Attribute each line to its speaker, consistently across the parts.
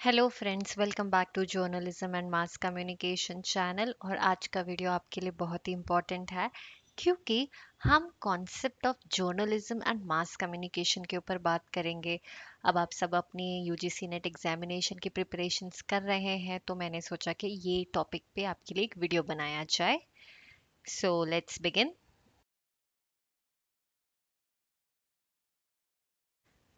Speaker 1: Hello friends, welcome back to journalism and mass communication channel. और आज का video आपके लिए बहुत ही इम्पोर्टेंट है क्योंकि हम concept of journalism and mass communication के ऊपर बात करेंगे। अब आप सब अपनी यूजीसी नेट एग्जामिनेशन की प्रिपरेशंस कर रहे हैं, तो मैंने सोचा कि ये टॉपिक पे आपके लिए एक वीडियो बनाया जाए। So let's begin.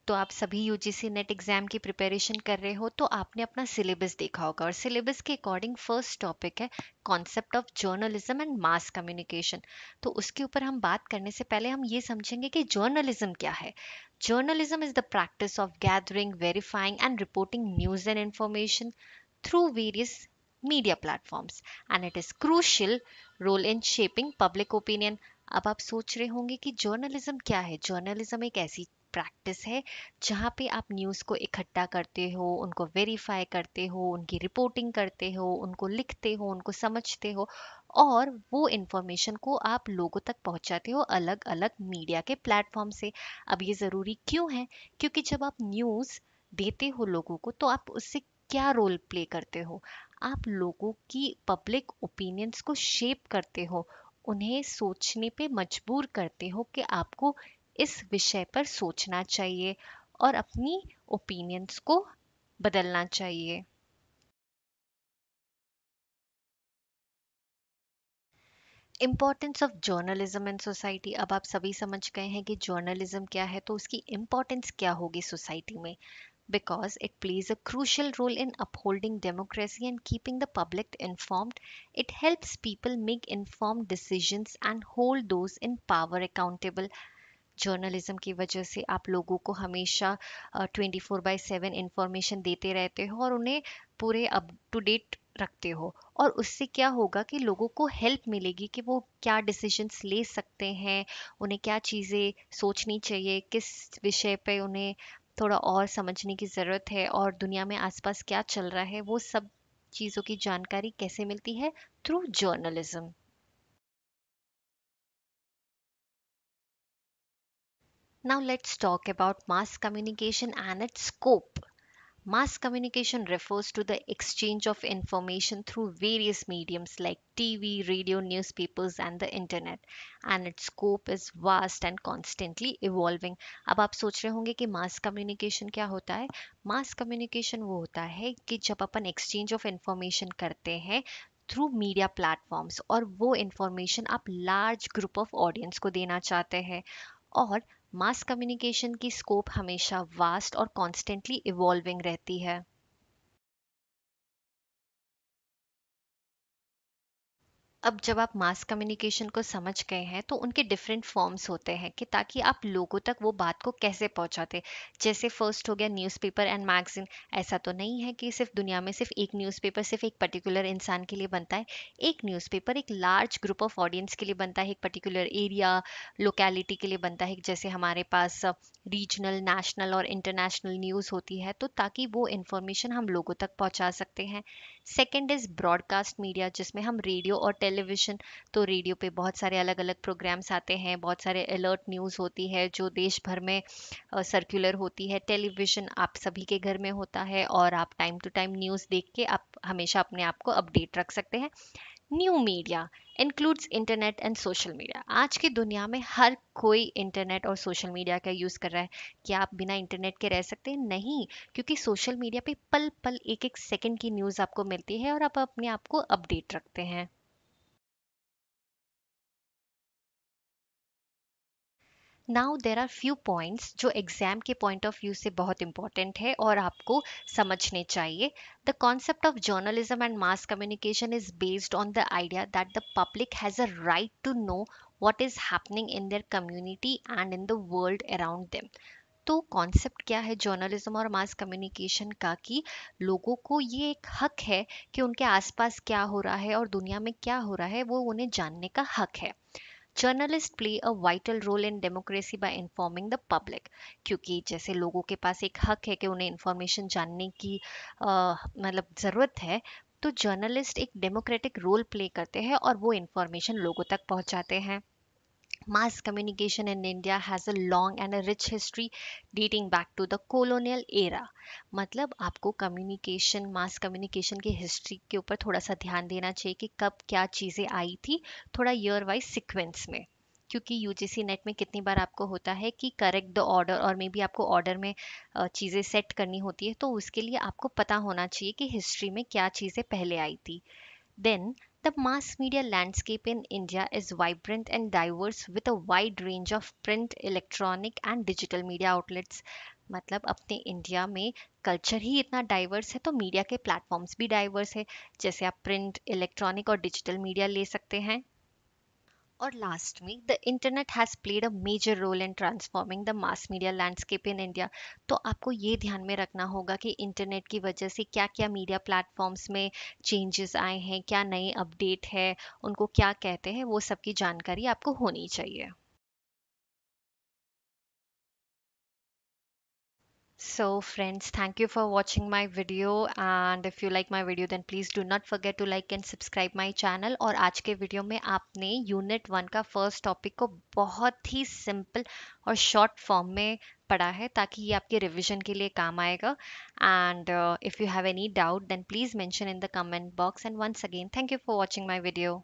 Speaker 1: तो आप सभी यूजीसी नेट एग्जाम की प्रिपरेशन कर रहे हो तो आपने अपना सिलेबस देखा होगा, और सिलेबस के अकॉर्डिंग फर्स्ट टॉपिक है concept of journalism and mass communication. तो उसके ऊपर हम बात करने से पहले हम ये समझेंगे कि जर्नलिज्म क्या है। Journalism is the practice of gathering, verifying and reporting news and information through various media platforms, and it is crucial role in shaping public opinion। अब आप सोच रहे होंगे कि जर्नलिज्म क्या है। जर्नलिज्म एक ऐसी प्रैक्टिस है जहाँ पे आप न्यूज़ को इकट्ठा करते हो, उनको वेरीफाई करते हो, उनकी रिपोर्टिंग करते हो, उनको लिखते हो, उनको समझते हो, और वो इंफॉर्मेशन को आप लोगों तक पहुंचाते हो अलग अलग मीडिया के प्लेटफॉर्म से। अब ये ज़रूरी क्यों है? क्योंकि जब आप न्यूज़ देते हो लोगों को तो आप उससे क्या रोल प्ले करते हो? आप लोगों की पब्लिक ओपिनियंस को शेप करते हो, उन्हें सोचने पे मजबूर करते हो कि आपको इस विषय पर सोचना चाहिए और अपनी ओपिनियंस को बदलना चाहिए। Importance of journalism in society. अब आप सभी समझ गए हैं कि जर्नलिज्म क्या है, तो उसकी इम्पोर्टेंस क्या होगी सोसाइटी में। Because it plays a crucial role in upholding democracy and keeping the public informed. It helps people make informed decisions and hold those in power accountable। Journalism की वजह से आप लोगों को हमेशा 24/7 इंफॉर्मेशन देते रहते हो और उन्हें पूरे अप टू डेट रखते हो। और उससे क्या होगा कि लोगों को हेल्प मिलेगी कि वो क्या डिसीजंस ले सकते हैं, उन्हें क्या चीज़ें सोचनी चाहिए, किस विषय पे उन्हें थोड़ा और समझने की ज़रूरत है, और दुनिया में आसपास क्या चल रहा है, वो सब चीज़ों की जानकारी कैसे मिलती है? Through journalism. Now let's talk about mass communication and its scope. Mass communication refers to the exchange of information through various mediums like TV, radio, newspapers, and the internet. And its scope is vast and constantly evolving। अब आप सोच रहे होंगे कि mass communication क्या होता है। Mass communication वो होता है कि जब अपन एक्सचेंज ऑफ इंफॉर्मेशन करते हैं थ्रू मीडिया प्लेटफॉर्म्स, और वो इंफॉर्मेशन आप लार्ज ग्रुप ऑफ ऑडियंस को देना चाहते हैं। और मास कम्युनिकेशन की स्कोप हमेशा वास्ट और कॉन्स्टेंटली इवॉल्विंग रहती है। अब जब आप मास कम्युनिकेशन को समझ गए हैं तो उनके डिफरेंट फॉर्म्स होते हैं कि ताकि आप लोगों तक वो बात को कैसे पहुंचाते। जैसे फर्स्ट हो गया न्यूज़पेपर एंड मैगजीन। ऐसा तो नहीं है कि सिर्फ दुनिया में सिर्फ एक न्यूज़पेपर सिर्फ एक पर्टिकुलर इंसान के लिए बनता है। एक न्यूज़पेपर एक लार्ज ग्रुप ऑफ ऑडियंस के लिए बनता है, एक पर्टिकुलर एरिया लोकेलिटी के लिए बनता है। जैसे हमारे पास रीजनल, नेशनल और इंटरनेशनल न्यूज़ होती है, तो ताकि वो इंफॉर्मेशन हम लोगों तक पहुंचा सकते हैं। सेकेंड इज ब्रॉडकास्ट मीडिया, जिसमें हम रेडियो और टेलीविजन। तो रेडियो पे बहुत सारे अलग अलग प्रोग्राम्स आते हैं, बहुत सारे अलर्ट न्यूज़ होती है जो देश भर में सर्कुलर होती है। टेलीविजन आप सभी के घर में होता है और आप टाइम टू टाइम न्यूज़ देख के आप हमेशा अपने आप को अपडेट रख सकते हैं। New media includes internet and social media. आज की दुनिया में हर कोई इंटरनेट और सोशल मीडिया का यूज़ कर रहा है। क्या आप बिना इंटरनेट के रह सकते हैं? नहीं, क्योंकि सोशल मीडिया पे पल पल एक एक सेकंड की न्यूज़ आपको मिलती है और आप अपने आप को अपडेट रखते हैं। Now there are few points जो एग्जाम के पॉइंट ऑफ व्यू से बहुत इंपॉर्टेंट है और आपको समझने चाहिए। The concept of journalism and mass communication is based on the idea that the public has a right to know what is happening in their community and in the world around them। तो concept क्या है journalism और mass communication का? कि लोगों को ये एक हक है कि उनके आसपास क्या हो रहा है और दुनिया में क्या हो रहा है वो उन्हें जानने का हक है। Journalist play a vital role in democracy by informing the public. क्योंकि जैसे लोगों के पास एक हक है कि उन्हें इन्फॉर्मेशन जानने की मतलब ज़रूरत है, तो जर्नलिस्ट एक डेमोक्रेटिक रोल प्ले करते हैं और वो इन्फॉर्मेशन लोगों तक पहुंचाते हैं। Mass communication in India has a long and a rich history dating back to the colonial era. मतलब आपको कम्युनिकेशन मास कम्युनिकेशन की हिस्ट्री के ऊपर थोड़ा सा ध्यान देना चाहिए कि कब क्या चीज़ें आई थी, थोड़ा ईयर वाइज सीक्वेंस में। क्योंकि यूजीसी नेट में कितनी बार आपको होता है कि करेक्ट द ऑर्डर, और मे बी आपको ऑर्डर में चीज़ें सेट करनी होती है, तो उसके लिए आपको पता होना चाहिए कि हिस्ट्री में क्या चीज़ें पहले आई थी। Then, the mass media landscape in India is vibrant and diverse with a wide range of print, electronic and digital media outlets. मतलब अपने इंडिया में कल्चर ही इतना डाइवर्स है तो मीडिया के प्लेटफॉर्म्स भी डाइवर्स है। जैसे आप प्रिंट, इलेक्ट्रॉनिक और डिजिटल मीडिया ले सकते हैं। और लास्ट में the internet has played a major role in transforming the mass media landscape in India. तो आपको ये ध्यान में रखना होगा कि इंटरनेट की वजह से क्या क्या मीडिया प्लेटफॉर्म्स में चेंजेस आए हैं, क्या नए अपडेट है, उनको क्या कहते हैं, वो सब की जानकारी आपको होनी चाहिए। So friends, thank you for watching my video, and if you like my video then please do not forget to like and subscribe my channel। और आज के वीडियो में आपने यूनिट 1 का फर्स्ट टॉपिक को बहुत ही सिंपल और शॉर्ट फॉर्म में पढ़ा है, ताकि ये आपके रिवीजन के लिए काम आएगा। And if you have any doubt then please mention in the comment box. And once again thank you for watching my video.